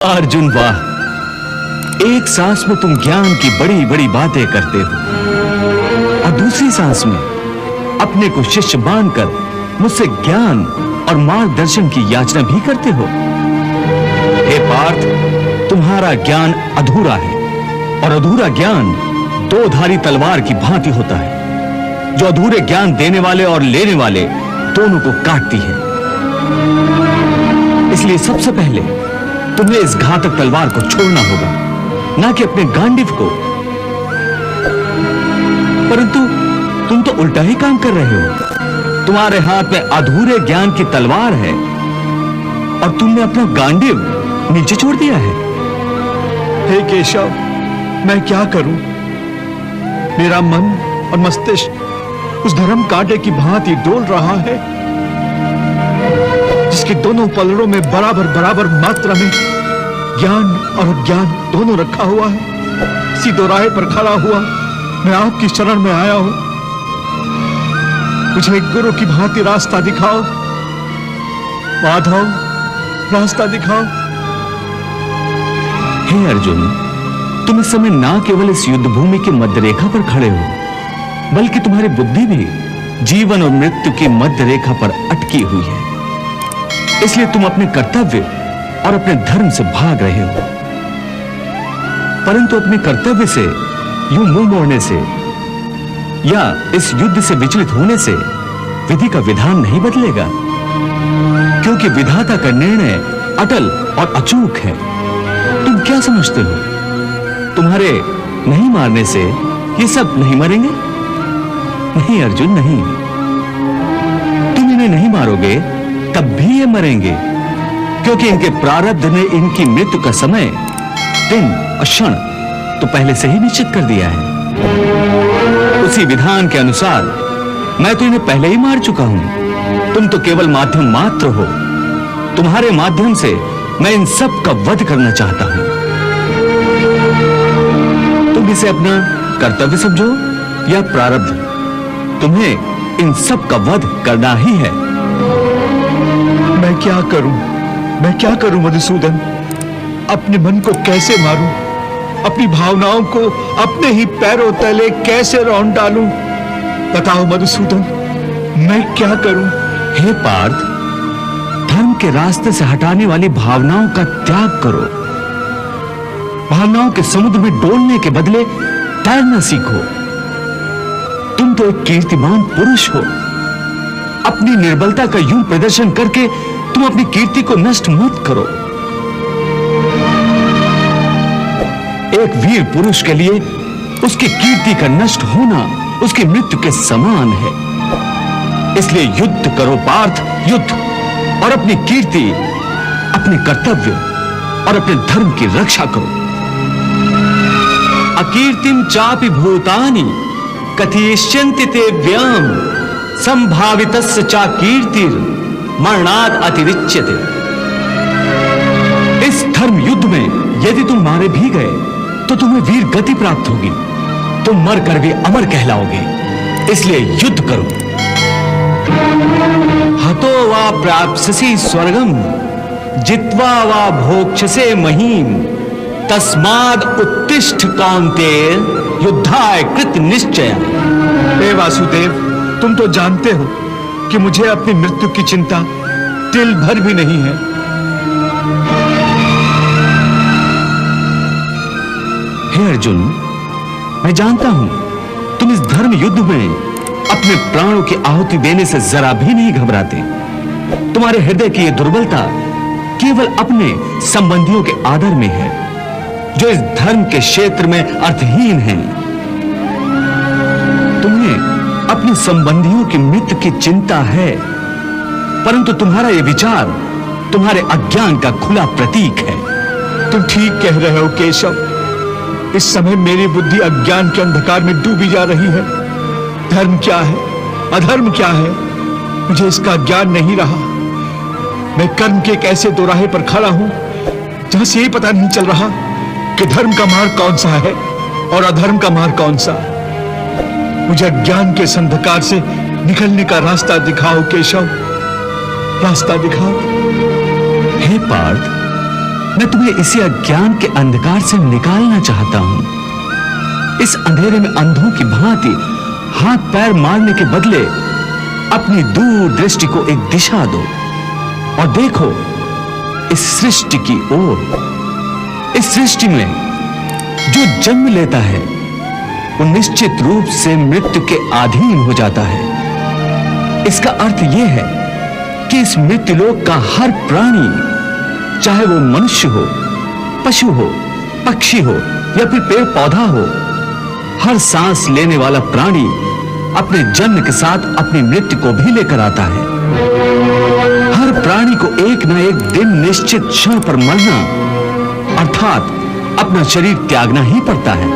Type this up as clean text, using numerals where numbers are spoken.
अर्जुन वाह, एक सांस में तुम ज्ञान की बड़ी बड़ी बातें करते हो और दूसरी सांस में अपने को शिष्य मानकर मुझसे ज्ञान और मार्गदर्शन की याचना भी करते हो। हे पार्थ, तुम्हारा ज्ञान अधूरा है और अधूरा ज्ञान दो धारी तलवार की भांति होता है, जो अधूरे ज्ञान देने वाले और लेने वाले दोनों को काटती है। इसलिए सबसे पहले तुम्हें इस घातक तलवार को छोड़ना होगा, ना कि अपने गांडीव को। परंतु तुम तो उल्टा ही काम कर रहे हो। तुम्हारे हाथ में अधूरे ज्ञान की तलवार है और तुमने अपना गांडीव नीचे छोड़ दिया है। हे केशव, मैं क्या करूं? मेरा मन और मस्तिष्क उस धर्म कांटे की भांति डोल रहा है, जिसके दोनों पलड़ों में बराबर बराबर मात्रा में ज्ञान और अज्ञान दोनों रखा हुआ है। इसी दोराहे पर खड़ा हुआ मैं आपकी शरण में आया हूं। मुझे एक गुरु की भांति रास्ता दिखाओ माधव, रास्ता दिखाओ। हे अर्जुन, तुम इस समय ना केवल इस युद्ध भूमि की मध्य रेखा पर खड़े हो, बल्कि तुम्हारी बुद्धि भी जीवन और मृत्यु की मध्य रेखा पर अटकी हुई है। इसलिए तुम अपने कर्तव्य और अपने धर्म से भाग रहे हो। परंतु अपने कर्तव्य से यूं मुंह मोड़ने से या इस युद्ध से विचलित होने से विधि का विधान नहीं बदलेगा, क्योंकि विधाता का निर्णय अटल और अचूक है। तुम क्या समझते हो, तुम्हारे नहीं मारने से ये सब नहीं मरेंगे? नहीं अर्जुन, नहीं। तुम इन्हें नहीं मारोगे तब भी ये मरेंगे, क्योंकि इनके प्रारब्ध ने इनकी मृत्यु का समय, दिन और क्षण तो पहले से ही निश्चित कर दिया है। उसी विधान के अनुसार मैं तो इन्हें पहले ही मार चुका हूं। तुम तो केवल माध्यम मात्र हो। तुम्हारे माध्यम से मैं इन सब का वध करना चाहता हूं। तुम इसे अपना कर्तव्य समझो या प्रारब्ध, तुम्हें इन सब का वध करना ही है। मैं क्या करूं मधुसूदन? अपने मन को कैसे मारूं? अपनी भावनाओं को अपने ही पैरों तले कैसे रौंद डालूं? बताओ मधुसूदन, मैं क्या करूं? हे पार्थ, धर्म के रास्ते से हटाने वाली भावनाओं का त्याग करो। भावनाओं के समुद्र में डोलने के बदले तैरना सीखो। तुम तो एक कीर्तिमान पुरुष हो। अपनी निर्बलता का यूं प्रदर्शन करके तुम अपनी कीर्ति को नष्ट मत करो। एक वीर पुरुष के लिए उसकी कीर्ति का नष्ट होना उसकी मृत्यु के समान है। इसलिए युद्ध करो पार्थ, युद्ध, और अपनी कीर्ति, अपने कर्तव्य और अपने धर्म की रक्षा करो। अकीर्तिम चापि भूतानि कथयिष्यन्ति ते व्यम संभावितस्य चा कीर्तिर मरणाद अतिरिच्यते। इस धर्म युद्ध में यदि तुम मारे भी गए तो तुम्हें वीर गति प्राप्त होगी। तुम मर कर भी अमर कहलाओगे। इसलिए युद्ध करो। हतो वा प्राप्स्यसि स्वर्गम जित्वा वा भोक्ष्यसे महीम तस्माद् उत्तिष्ठ कौन्तेय युद्धाय कृत निश्चय। हे वासुदेव, तुम तो जानते हो कि मुझे अपनी मृत्यु की चिंता तिल भर भी नहीं है। हे अर्जुन, मैं जानता हूं तुम इस धर्म युद्ध में अपने प्राणों की आहुति देने से जरा भी नहीं घबराते। तुम्हारे हृदय की यह दुर्बलता केवल अपने संबंधियों के आदर में है, जो इस धर्म के क्षेत्र में अर्थहीन हैं। तुम्हें अपने संबंधियों की मृत्यु की चिंता है, परंतु तुम्हारा यह विचार तुम्हारे अज्ञान का खुला प्रतीक है। तुम ठीक कह रहे हो केशव। इस समय मेरी बुद्धि अज्ञान के अंधकार में डूबी जा रही है। धर्म क्या है, अधर्म क्या है, मुझे इसका ज्ञान नहीं रहा। मैं कर्म के एक ऐसे दोराहे पर खड़ा हूं जहां से यही पता नहीं चल रहा कि धर्म का मार्ग कौन सा है और अधर्म का मार्ग कौन सा। मुझे अज्ञान के इस अंधकार से निकलने का रास्ता दिखाओ केशव, रास्ता दिखाओ। हे पार्थ, मैं तुम्हें इसी अज्ञान के अंधकार से निकालना चाहता हूं। इस अंधेरे में अंधों की भांति हाथ पैर मारने के बदले अपनी दूर दृष्टि को एक दिशा दो और देखो इस सृष्टि की ओर। इस सृष्टि में जो जन्म लेता है वो निश्चित रूप से मृत्यु के अधीन हो जाता है। इसका अर्थ यह है कि इस मृत्युलोक का हर प्राणी, चाहे वो मनुष्य हो, पशु हो, पक्षी हो या फिर पेड़ पौधा हो, हर सांस लेने वाला प्राणी अपने जन्म के साथ अपनी मृत्यु को भी लेकर आता है। हर प्राणी को एक ना एक दिन निश्चित क्षण पर मरना अर्थात अपना शरीर त्यागना ही पड़ता है।